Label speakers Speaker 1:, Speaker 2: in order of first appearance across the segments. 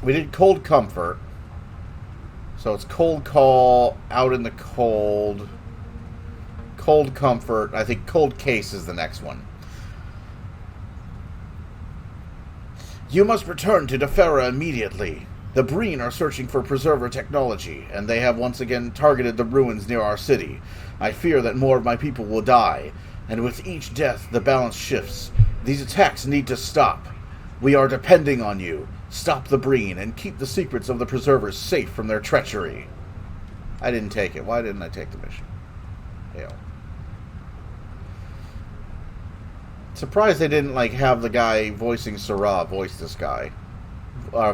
Speaker 1: We did Cold Comfort. So it's Cold Call, Out in the Cold, Cold Comfort. I think Cold Case is the next one. You must return to Defera immediately. The Breen are searching for preserver technology, and they have once again targeted the ruins near our city. I fear that more of my people will die, and with each death, the balance shifts. These attacks need to stop. We are depending on you. Stop the Breen, and keep the secrets of the preservers safe from their treachery. I didn't take it. Why didn't I take the mission? Hell. Surprised they didn't, like, have the guy voicing Sarah voice this guy.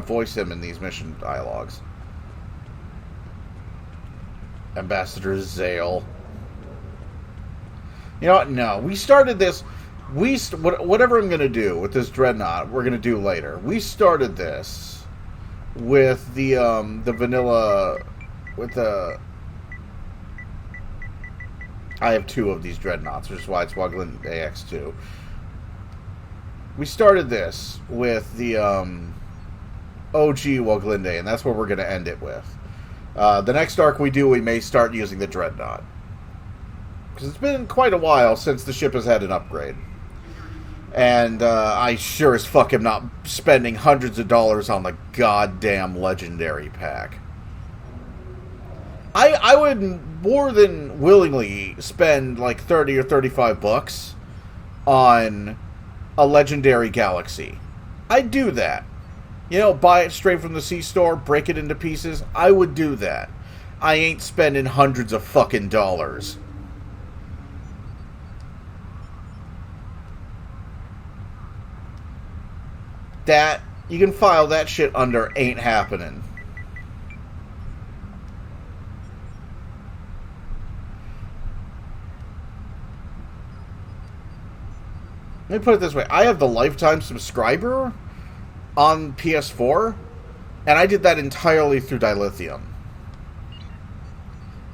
Speaker 1: Voice him in these mission dialogues. Ambassador Zale. You know what? No. We started this... whatever I'm going to do with this Dreadnought, we're going to do later. We started this with the vanilla... With the... I have 2 of these Dreadnoughts, which is why it's Waglin AX2. We started this with the OG Woglinde, and that's what we're going to end it with. The next arc we do, we may start using the Dreadnought. Because it's been quite a while since the ship has had an upgrade. And I sure as fuck am not spending hundreds of dollars on the goddamn Legendary pack. I would more than willingly spend like 30 or 35 bucks on a Legendary Galaxy. I'd do that. You know, buy it straight from the C-store, break it into pieces. I would do that. I ain't spending hundreds of fucking dollars. That, you can file that shit under ain't happening. Let me put it this way. I have the lifetime subscriber on PS4, and I did that entirely through Dilithium.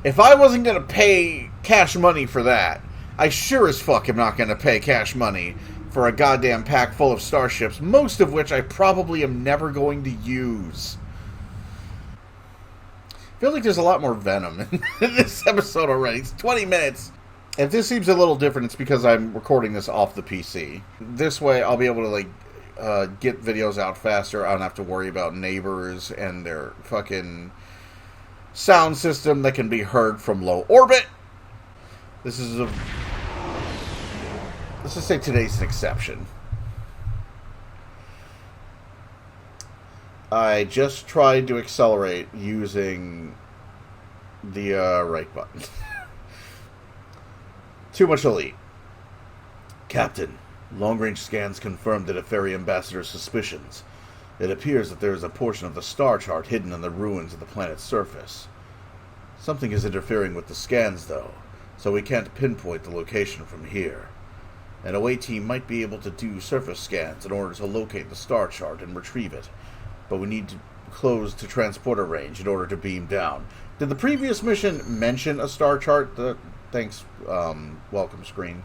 Speaker 1: If I wasn't going to pay cash money for that, I sure as fuck am not going to pay cash money for a goddamn pack full of starships, most of which I probably am never going to use. I feel like there's a lot more venom in this episode already. It's 20 minutes. If this seems a little different, it's because I'm recording this off the PC. This way, I'll be able to, like, get videos out faster. I don't have to worry about neighbors and their fucking sound system that can be heard from low orbit. Let's just say today's an exception. I just tried to accelerate using the right button. Too much elite. Captain, long-range scans confirmed the Deferi Ambassador's suspicions. It appears that there is a portion of the star chart hidden in the ruins of the planet's surface. Something is interfering with the scans, though, so we can't pinpoint the location from here. An away team might be able to do surface scans in order to locate the star chart and retrieve it, but we need to close to transporter range in order to beam down. Did the previous mission mention a star chart? Thanks, welcome screen.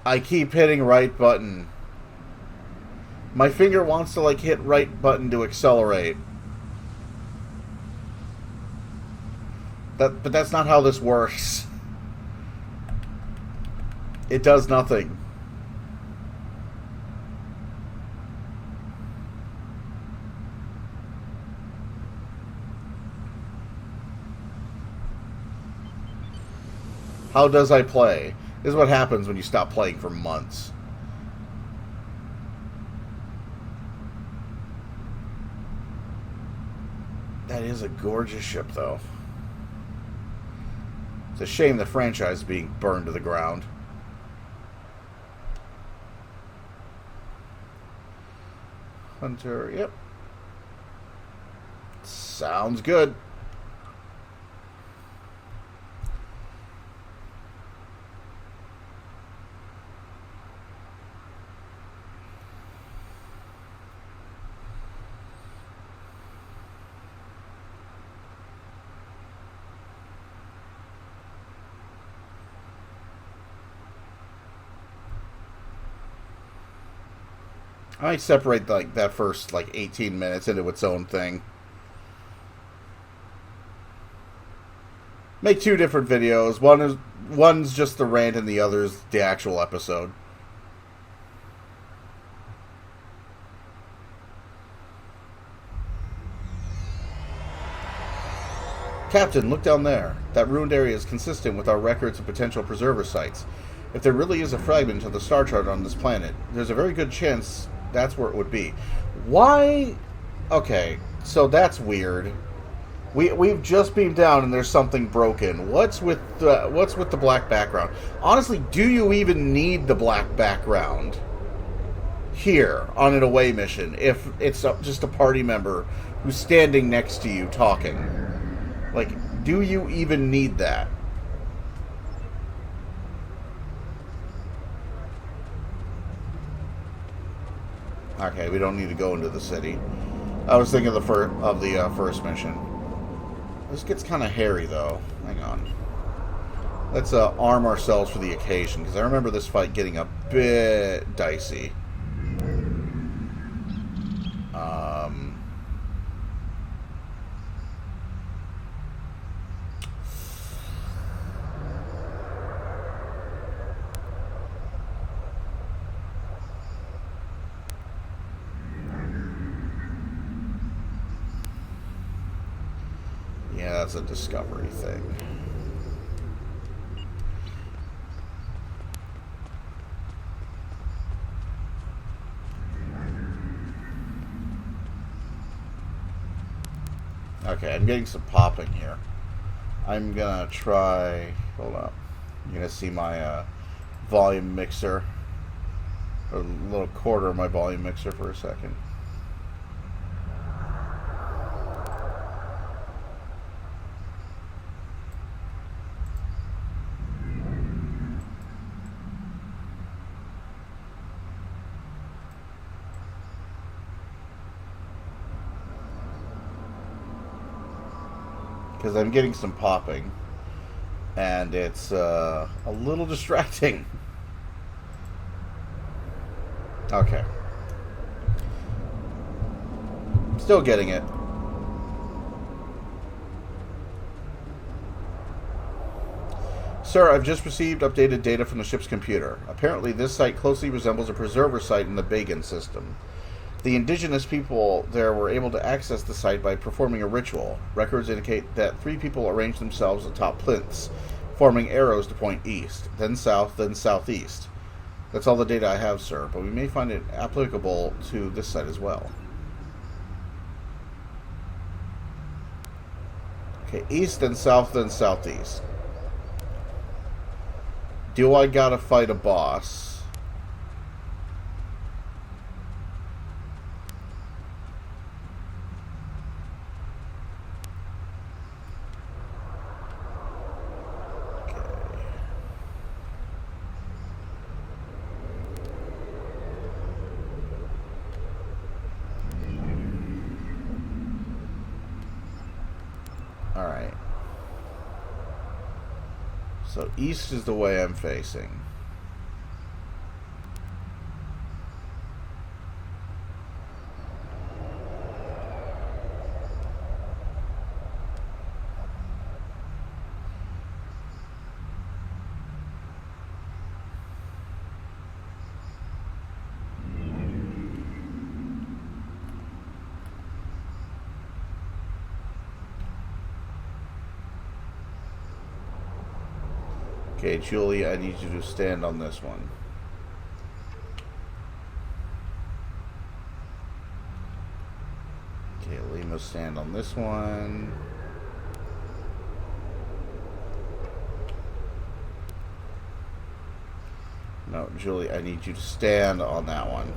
Speaker 1: I keep hitting right button. My finger wants to, like, hit right button to accelerate. But that's not how this works. It does nothing. How does I play? This is what happens when you stop playing for months. That is a gorgeous ship, though. It's a shame the franchise is being burned to the ground. Hunter, yep. Sounds good. I might separate like that first like 18 minutes into its own thing. Make 2 different videos. One's just the rant and the other's the actual episode. Captain, look down there. That ruined area is consistent with our records of potential preserver sites. If there really is a fragment of the star chart on this planet, there's a very good chance that's where it would be. Why? Okay, so that's weird. We've just beamed down and there's something broken. What's with the black background? Honestly, do you even need the black background here on an away mission if it's just a party member who's standing next to you talking? Like, do you even need that? Okay, we don't need to go into the city. I was thinking of the first mission. This gets kind of hairy, though. Hang on. Let's arm ourselves for the occasion, because I remember this fight getting a bit dicey. Yeah, that's a discovery thing. Okay, I'm getting some popping here. I'm gonna try... Hold up. You're gonna see my volume mixer. A little quarter of my volume mixer for a second. Because I'm getting some popping, and it's a little distracting. Okay. Still getting it. Sir, I've just received updated data from the ship's computer. Apparently this site closely resembles a preserver site in the Bagan system. The indigenous people there were able to access the site by performing a ritual. Records indicate that 3 people arranged themselves atop plinths, forming arrows to point east, then south, then southeast. That's all the data I have, sir, but we may find it applicable to this site as well. Okay, east, then south, then southeast. Do I gotta fight a boss? Alright. So east is the way I'm facing. Okay, Julie, I need you to stand on this one. Okay, Lima, stand on this one. No, Julie, I need you to stand on that one.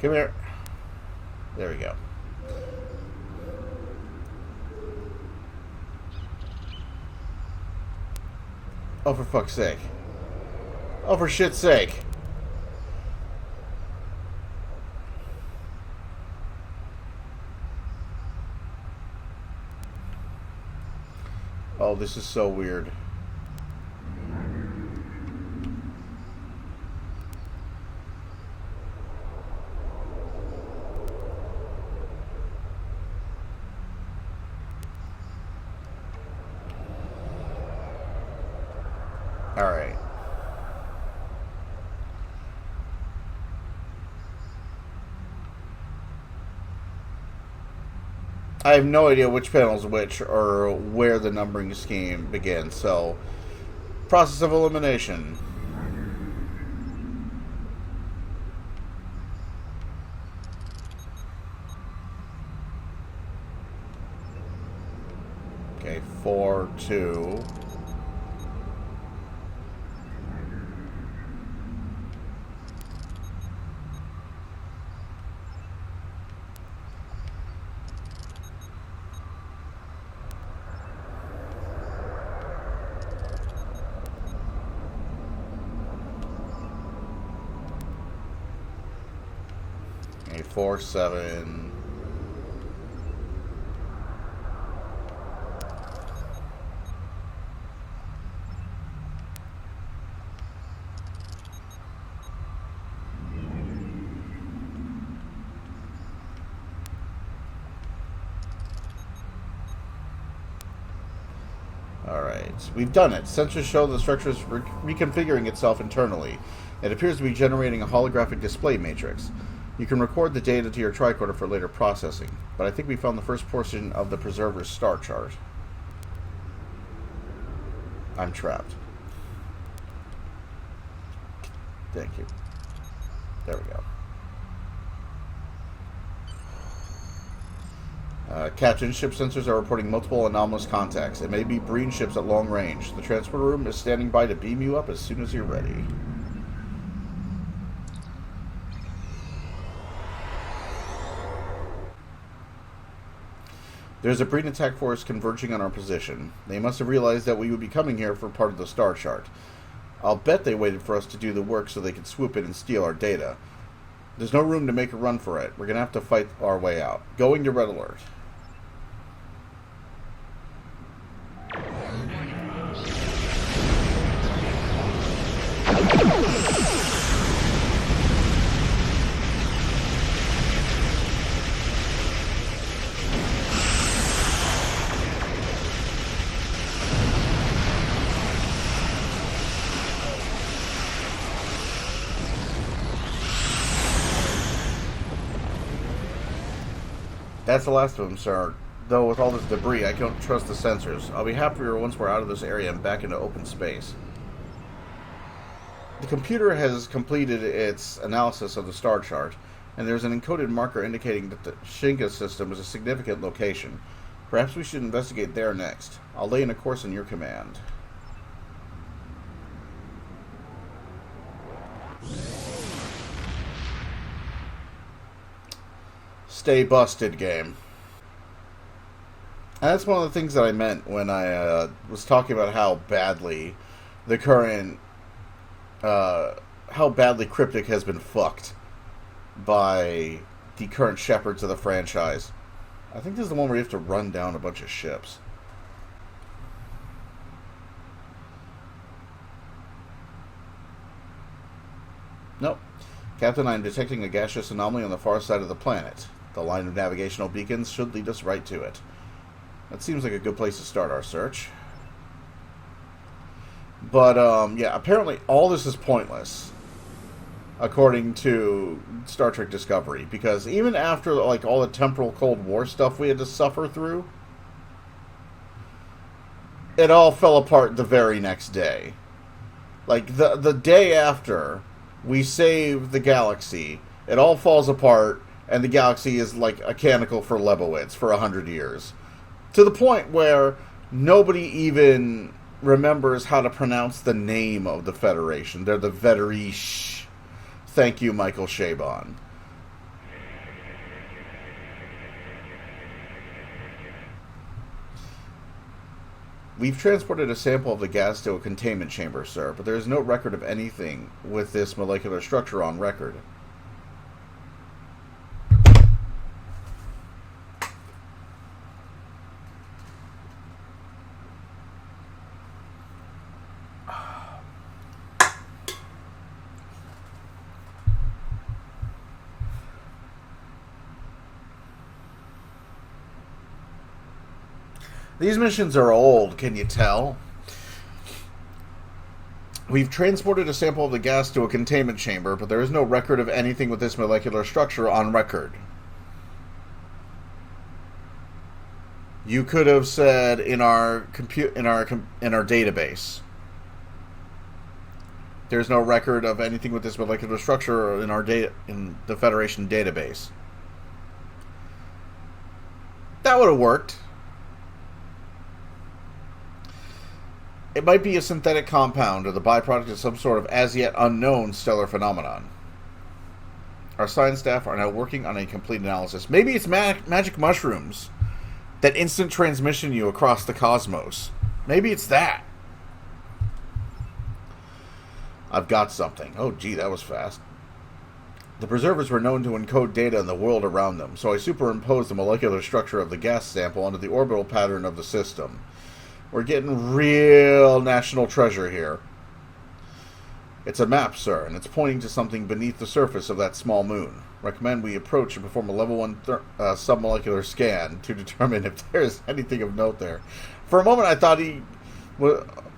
Speaker 1: Come here. There we go. Oh, for fuck's sake. Oh, for shit's sake. Oh, this is so weird. Alright. I have no idea which panel's which or where the numbering scheme begins, so... Process of elimination. Okay, 4, 2... Okay, 4, 7... Alright, we've done it. Sensors show the structure is reconfiguring itself internally. It appears to be generating a holographic display matrix. You can record the data to your tricorder for later processing, but I think we found the first portion of the preserver's star chart. I'm trapped. Thank you. There we go. Captain, ship sensors are reporting multiple anomalous contacts. It may be Breen ships at long range. The transport room is standing by to beam you up as soon as you're ready. There's a Breen attack force converging on our position. They must have realized that we would be coming here for part of the star chart. I'll bet they waited for us to do the work so they could swoop in and steal our data. There's no room to make a run for it. We're going to have to fight our way out. Going to red alert. That's the last of them, sir. Though with all this debris, I don't trust the sensors. I'll be happier once we're out of this area and back into open space. The computer has completed its analysis of the star chart, and there's an encoded marker indicating that the Shinga system is a significant location. Perhaps we should investigate there next. I'll lay in a course in your command. Stay busted, game. And that's one of the things that I meant when I was talking about how badly the current, how badly Cryptic has been fucked by the current shepherds of the franchise. I think this is the one where you have to run down a bunch of ships. Nope. Captain, I'm detecting a gaseous anomaly on the far side of the planet. The line of navigational beacons should lead us right to it. That seems like a good place to start our search. But, yeah, apparently all this is pointless, according to Star Trek Discovery, because even after, like, all the temporal Cold War stuff we had to suffer through, it all fell apart the very next day. Like, the day after we save the galaxy, it all falls apart, and the galaxy is like a canicle for Lebowitz for 100 years. To the point where nobody even remembers how to pronounce the name of the Federation. They're the Vederish. Thank you, Michael Chabon. We've transported a sample of the gas to a containment chamber, sir, but there is no record of anything with this molecular structure on record. These missions are old, can you tell? We've transported a sample of the gas to a containment chamber, but there is no record of anything with this molecular structure on record. You could have said in our database. There's no record of anything with this molecular structure in our in the Federation database. That would have worked. It might be a synthetic compound or the byproduct of some sort of as-yet unknown stellar phenomenon. Our science staff are now working on a complete analysis. Maybe it's magic mushrooms that instant transmission you across the cosmos. Maybe it's that. I've got something. Oh, gee, that was fast. The preservers were known to encode data in the world around them, so I superimposed the molecular structure of the gas sample onto the orbital pattern of the system. We're getting real national treasure here. It's a map, sir, and it's pointing to something beneath the surface of that small moon. Recommend we approach and perform a level 1 submolecular scan to determine if there is anything of note there. For a moment, I thought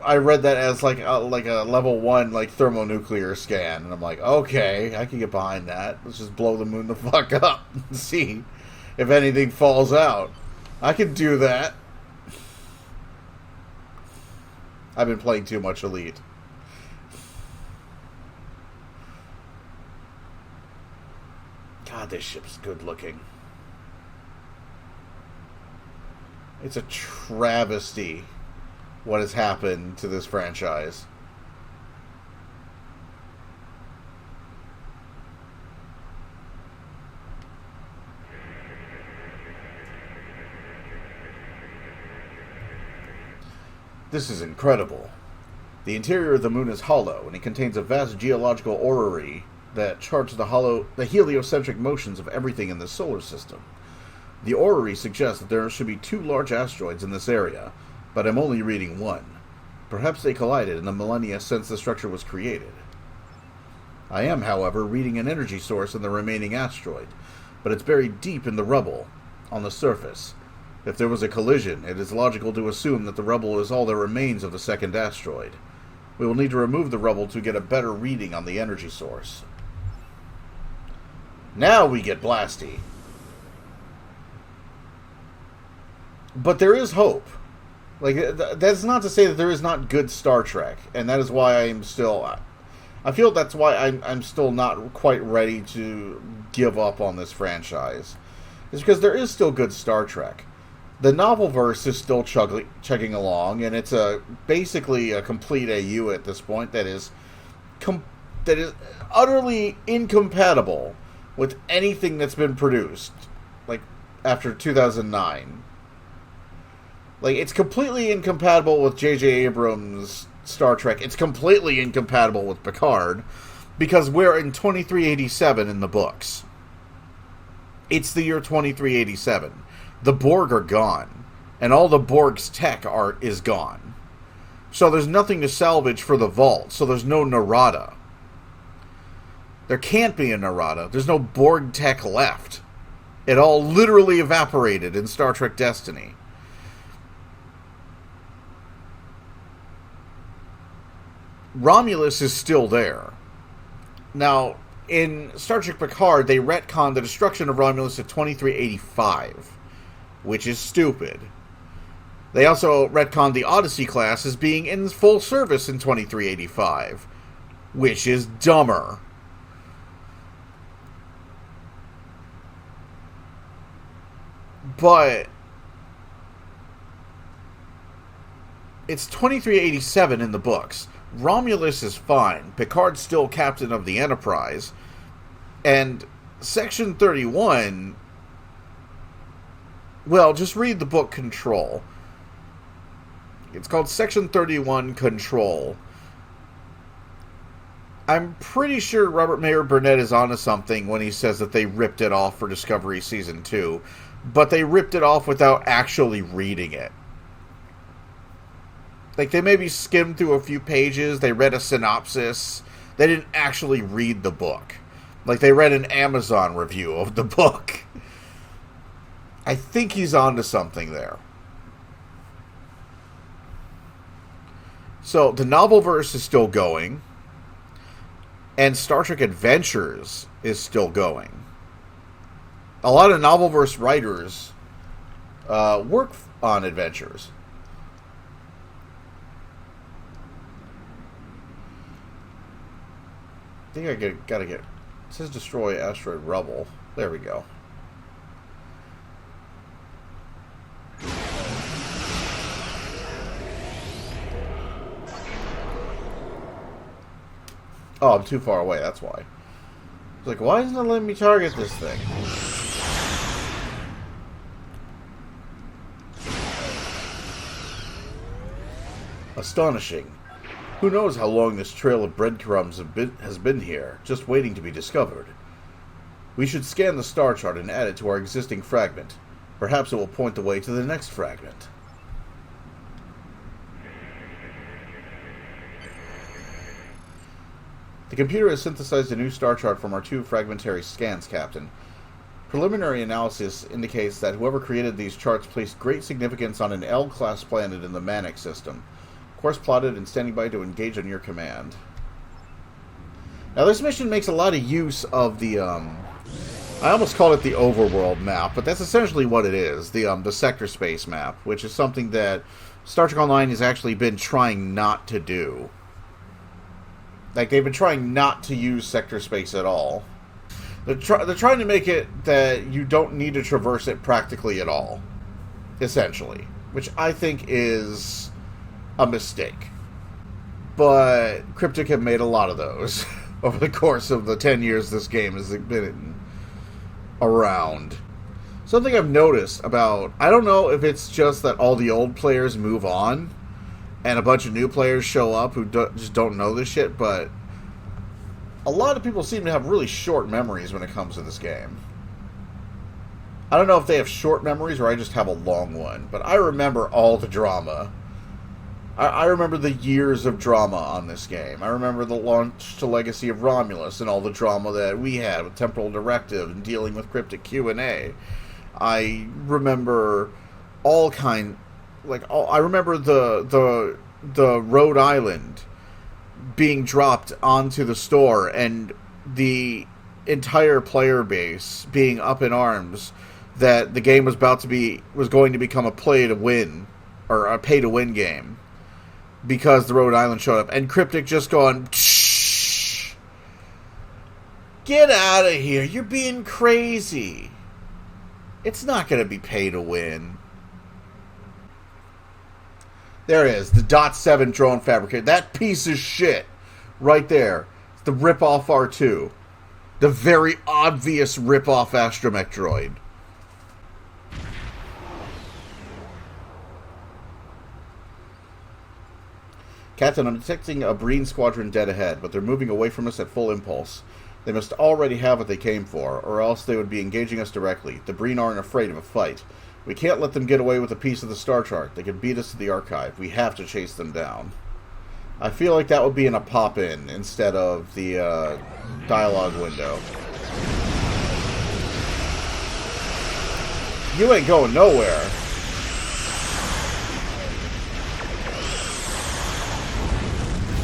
Speaker 1: I read that as like a level 1 thermonuclear scan, and I'm like, okay, I can get behind that. Let's just blow the moon the fuck up and see if anything falls out. I can do that. I've been playing too much Elite. God, this ship's good looking. It's a travesty what has happened to this franchise. This is incredible. The interior of the moon is hollow, and it contains a vast geological orrery that charts the heliocentric motions of everything in the solar system. The orrery suggests that there should be 2 large asteroids in this area, but I'm only reading one. Perhaps they collided in the millennia since the structure was created. I am, however, reading an energy source in the remaining asteroid, but it's buried deep in the rubble on the surface. If there was a collision, it is logical to assume that the rubble is all that remains of the second asteroid. We will need to remove the rubble to get a better reading on the energy source. Now we get blasty. But there is hope. That's not to say that there is not good Star Trek, and that is why I feel that's why I'm still not quite ready to give up on this franchise. It's because there is still good Star Trek. The novelverse is still chugging along, and it's basically a complete AU at this point that is utterly incompatible with anything that's been produced, after 2009. It's completely incompatible with J.J. Abrams' Star Trek. It's completely incompatible with Picard, because we're in 2387 in the books. It's the year 2387. The Borg are gone, and all the Borg's tech is gone. So there's nothing to salvage for the Vault, so there's no Narada. There can't be a Narada. There's no Borg tech left. It all literally evaporated in Star Trek Destiny. Romulus is still there. Now, in Star Trek Picard, they retconned the destruction of Romulus at 2385, which is stupid. They also retconned the Odyssey class as being in full service in 2385, which is dumber. But it's 2387 in the books. Romulus is fine. Picard's still captain of the Enterprise. And Section 31... Well, just read the book Control. It's called Section 31 Control. I'm pretty sure Robert Mayer Burnett is onto something when he says that they ripped it off for Discovery Season 2. But they ripped it off without actually reading it. They maybe skimmed through a few pages, they read a synopsis, they didn't actually read the book. They read an Amazon review of the book. I think he's onto something there. So the novelverse is still going, and Star Trek Adventures is still going. A lot of novelverse writers work on Adventures. I think I gotta get... It says destroy asteroid rubble. There we go. Oh, I'm too far away, that's why. It's like, why isn't it letting me target this thing? Astonishing. Who knows how long this trail of breadcrumbs has been here, just waiting to be discovered. We should scan the star chart and add it to our existing fragment. Perhaps it will point the way to the next fragment. The computer has synthesized a new star chart from our 2 fragmentary scans, Captain. Preliminary analysis indicates that whoever created these charts placed great significance on an L-class planet in the Manic system. Course plotted and standing by to engage on your command. Now this mission makes a lot of use of the, I almost called it the overworld map, but that's essentially what it is, the sector space map, which is something that Star Trek Online has actually been trying not to do. Like, they've been trying not to use sector space at all. They're trying to make it that you don't need to traverse it practically at all, essentially, which I think is a mistake. But Cryptic have made a lot of those over the course of the 10 years this game has been around. Something I've noticed about... I don't know if it's just that all the old players move on and a bunch of new players show up who just don't know this shit, but a lot of people seem to have really short memories when it comes to this game. I don't know if they have short memories or I just have a long one, but I remember all the drama. I remember the years of drama on this game. I remember the launch to Legacy of Romulus and all the drama that we had with Temporal Directive and dealing with Cryptic Q&A. I remember all kind... I remember the Rhode Island being dropped onto the store and the entire player base being up in arms that the game was going to become a play to win, or a pay to win game, because the Rhode Island showed up, and Cryptic just going, shh, get out of here, you're being crazy. It's not going to be pay to win. There it is, the .7 drone fabricator. That piece of shit right there. It's the rip-off R2. The very obvious rip-off astromech droid. Captain, I'm detecting a Breen squadron dead ahead, but they're moving away from us at full impulse. They must already have what they came for, or else they would be engaging us directly. The Breen aren't afraid of a fight. We can't let them get away with a piece of the star chart. They could beat us to the archive. We have to chase them down. I feel like that would be in a pop-in instead of the dialogue window. You ain't going nowhere.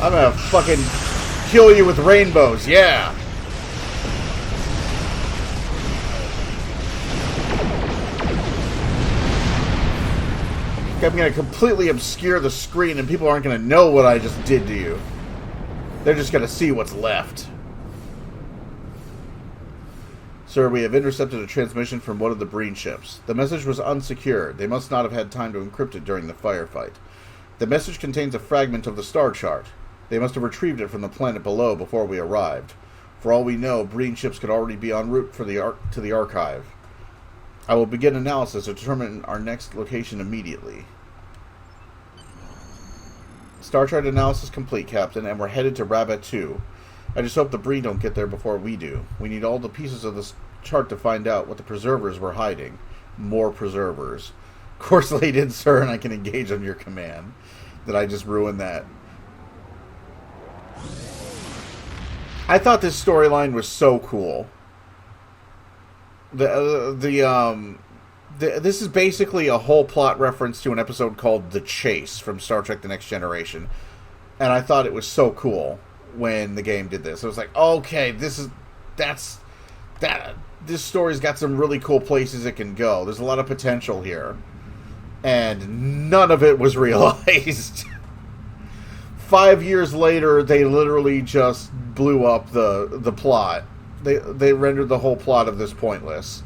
Speaker 1: I'm gonna fucking kill you with rainbows, yeah! I'm going to completely obscure the screen and people aren't going to know what I just did to you. They're just going to see what's left. Sir, we have intercepted a transmission from one of the Breen ships. The message was unsecured. They must not have had time to encrypt it during the firefight. The message contains a fragment of the star chart. They must have retrieved it from the planet below before we arrived. For all we know, Breen ships could already be en route for to the archive. I will begin analysis to determine our next location immediately. Star chart analysis complete, Captain, and we're headed to RAVEH 2. I just hope the Breen don't get there before we do. We need all the pieces of this chart to find out what the preservers were hiding. More preservers. Of course they did, sir, and I can engage on your command. Did I just ruin that? I thought this storyline was so cool. This is basically a whole plot reference to an episode called The Chase from Star Trek The Next Generation. And I thought it was so cool when the game did this. I was like, okay, this story's got some really cool places it can go. There's a lot of potential here. And none of it was realized. 5 years later, they literally just blew up the plot. They rendered the whole plot of this pointless.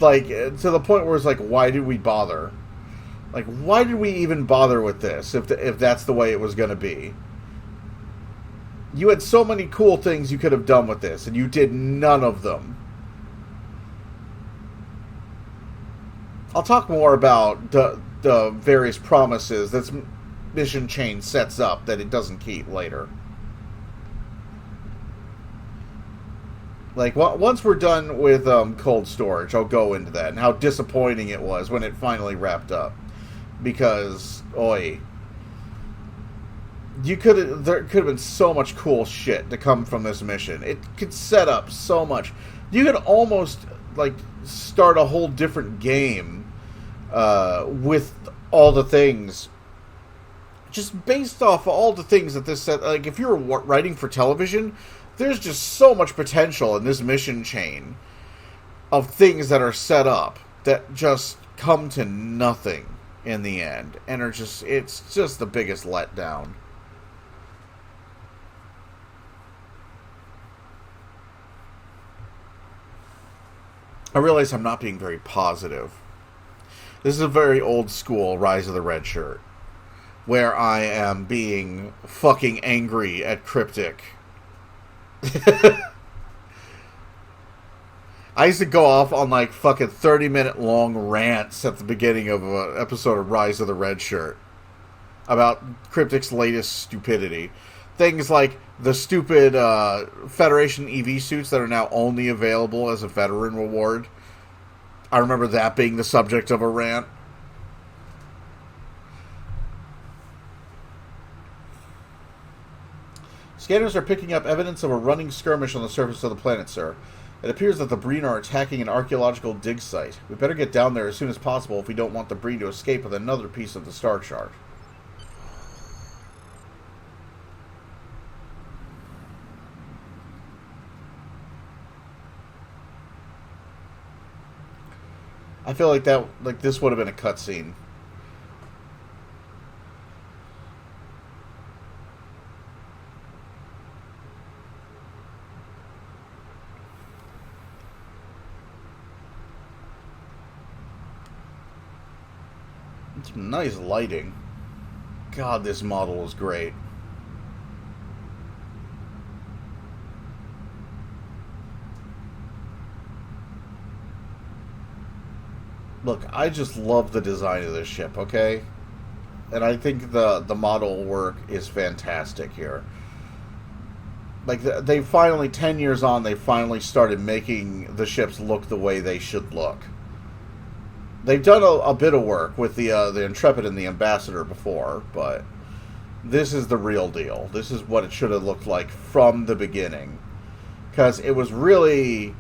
Speaker 1: Like, to the point where it's like, why did we bother? Like, why did we even bother with this if that's the way it was going to be? You had so many cool things you could have done with this, and you did none of them. I'll talk more about the various promises that mission chain sets up that it doesn't keep later. Like, once we're done with cold storage, I'll go into that and how disappointing it was when it finally wrapped up. Because, oi, there could have been so much cool shit to come from this mission. It could set up so much. You could almost like start a whole different game with all the things, just based off all the things that this set. Like, if you were writing for television, there's just so much potential in this mission chain of things that are set up that just come to nothing in the end, and it's just the biggest letdown. I realize I'm not being very positive. This is a very old school Rise of the Redshirt, where I am being fucking angry at Cryptic. I used to go off on like fucking 30-minute long rants at the beginning of an episode of Rise of the Redshirt about Cryptic's latest stupidity. Things like the stupid Federation EV suits that are now only available as a veteran reward. I remember that being the subject of a rant. Scanners are picking up evidence of a running skirmish on the surface of the planet, sir. It appears that the Breen are attacking an archaeological dig site. We better get down there as soon as possible if we don't want the Breen to escape with another piece of the star chart. I feel like this would have been a cutscene. It's nice lighting. God, this model is great. Look, I just love the design of this ship, okay? And I think the model work is fantastic here. Like, they finally, 10 years on, they finally started making the ships look the way they should look. They've done a bit of work with the Intrepid and the Ambassador before, but this is the real deal. This is what it should have looked like from the beginning. Because it was really...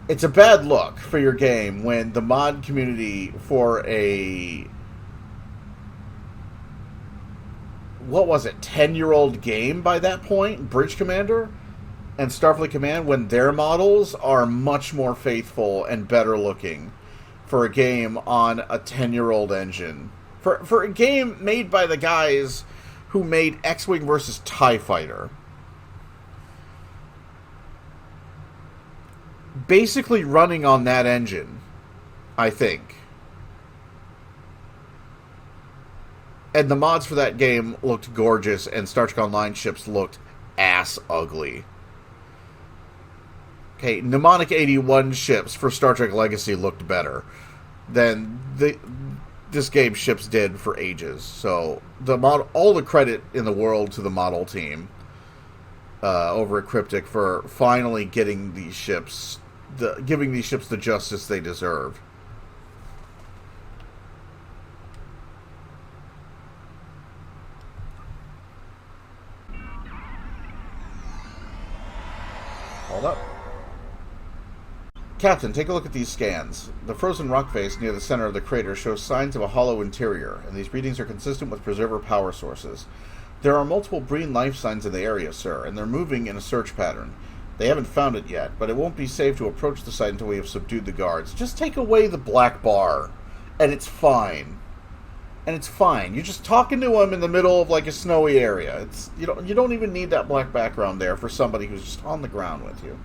Speaker 1: It's a bad look for your game when the mod community for a... What was it? 10-year-old game by that point? Bridge Commander and Starfleet Command, when their models are much more faithful and better looking for a game on a 10-year-old engine. For a game made by the guys who made X-Wing versus TIE Fighter. Basically running on that engine, I think. And the mods for that game looked gorgeous, and Star Trek Online ships looked ass ugly. Okay, Mnemonic 81 ships for Star Trek Legacy looked better than this game's ships did for ages. So all the credit in the world to the model team over at Cryptic for finally getting these ships, giving these ships the justice they deserve. Hold up. Captain, take a look at these scans. The frozen rock face near the center of the crater shows signs of a hollow interior, and these readings are consistent with preserver power sources. There are multiple Breen life signs in the area, sir, and they're moving in a search pattern. They haven't found it yet, but it won't be safe to approach the site until we have subdued the guards. Just take away the black bar, and it's fine. And it's fine. You're just talking to him in the middle of like a snowy area. It's you don't even need that black background there for somebody who's just on the ground with you.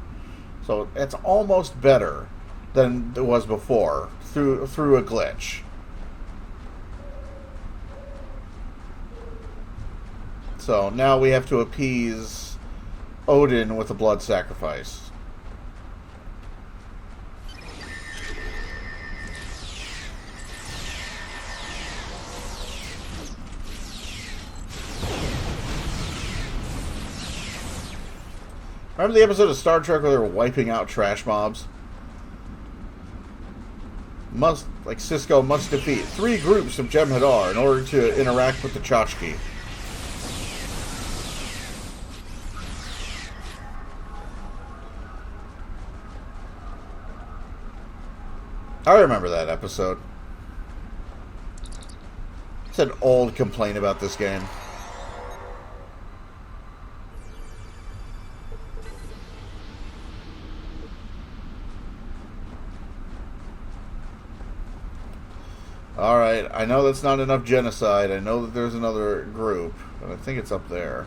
Speaker 1: So it's almost better than it was before through a glitch. So now we have to appease Odin with a blood sacrifice. Remember the episode of Star Trek where they were wiping out trash mobs? Cisco must defeat 3 groups of Jem'Hadar in order to interact with the Tchotchke. I remember that episode. It's an old complaint about this game. Alright, I know that's not enough genocide. I know that there's another group, but I think it's up there.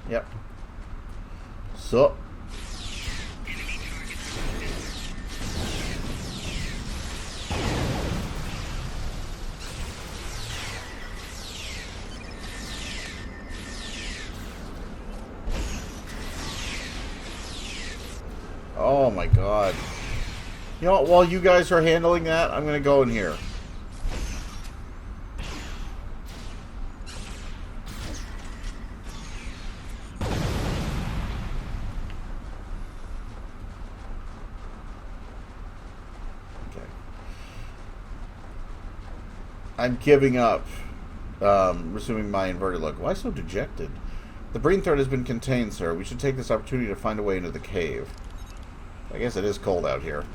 Speaker 1: Yep. So. Oh my god. You know what, while you guys are handling that, I'm gonna go in here. I'm giving up, resuming my inverted look. Why so dejected? The Breen threat has been contained, sir. We should take this opportunity to find a way into the cave. I guess it is cold out here.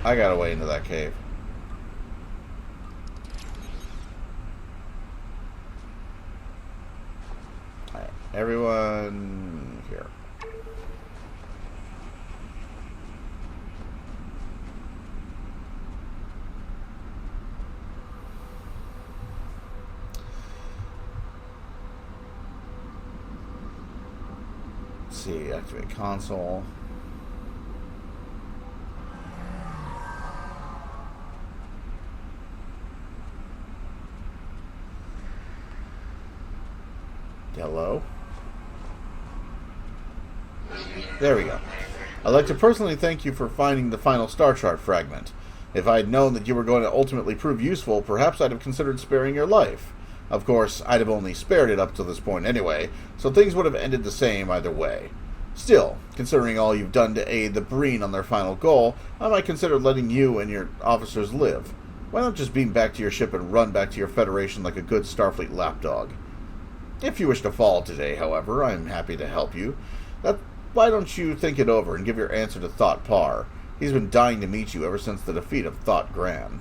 Speaker 1: I got a way into that cave. Everyone here. Let's see, activate console. Hello. There we go. I'd like to personally thank you for finding the final star chart fragment. If I had known that you were going to ultimately prove useful, perhaps I'd have considered sparing your life. Of course, I'd have only spared it up to this point anyway, so things would have ended the same either way. Still, considering all you've done to aid the Breen on their final goal, I might consider letting you and your officers live. Why not just beam back to your ship and run back to your Federation like a good Starfleet lapdog? If you wish to fall today, however, I'm happy to help you. Why don't you think it over and give your answer to Thought Parr? He's been dying to meet you ever since the defeat of Thought Gran.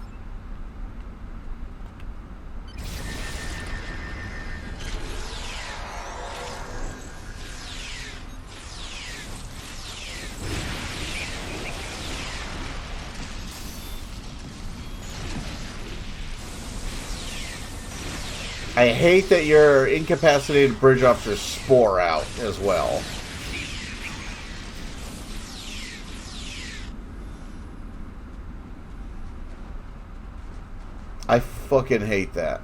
Speaker 1: I hate that your incapacitated bridge officers spore out as well. I fucking hate that.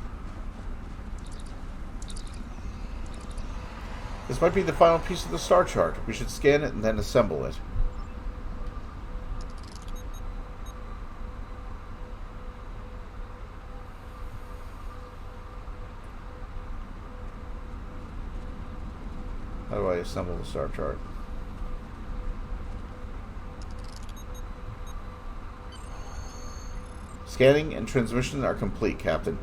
Speaker 1: This might be the final piece of the star chart. We should scan it and then assemble it. How do I assemble the star chart? Scanning and transmission are complete, Captain.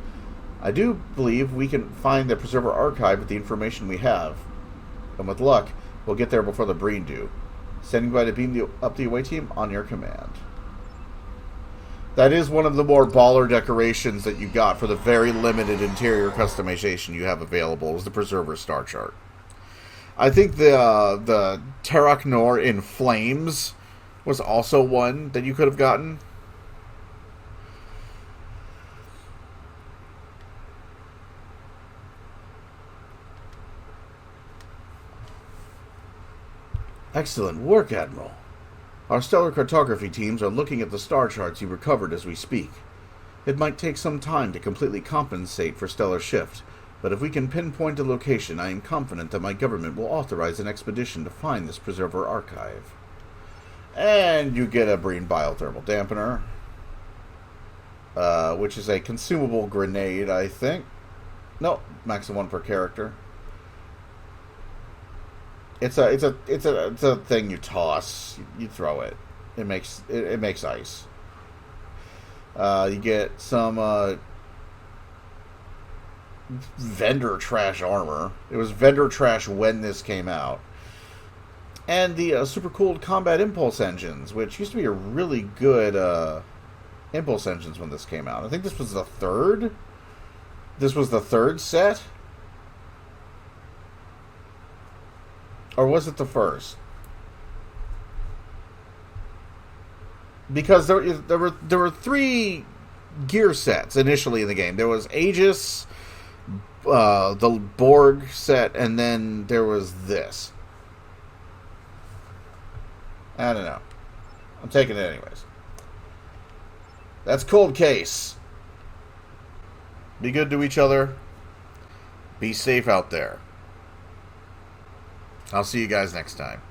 Speaker 1: I do believe we can find the Preserver Archive with the information we have. And with luck, we'll get there before the Breen do. Standing by to beam up the away team on your command. That is one of the more baller decorations that you got for the very limited interior customization you have available, is the Preserver Star Chart. I think the Terok Nor in Flames was also one that you could have gotten. Excellent work, Admiral. Our stellar cartography teams are looking at the star charts you recovered as we speak. It might take some time to completely compensate for stellar shift, but if we can pinpoint a location, I am confident that my government will authorize an expedition to find this Preserver Archive. And you get a Breen Biothermal Dampener, which is a consumable grenade, I think. No, max of 1 per character. It's a thing you toss. You throw it. It makes ice. You get some vendor trash armor. It was vendor trash when this came out, and the super cooled combat impulse engines, which used to be a really good impulse engines when this came out. I think this was the third. This was the third set. Or was it the first? Because there were 3 gear sets initially in the game. There was Aegis, the Borg set, and then there was this. I don't know. I'm taking it anyways. That's Cold Case. Be good to each other. Be safe out there. I'll see you guys next time.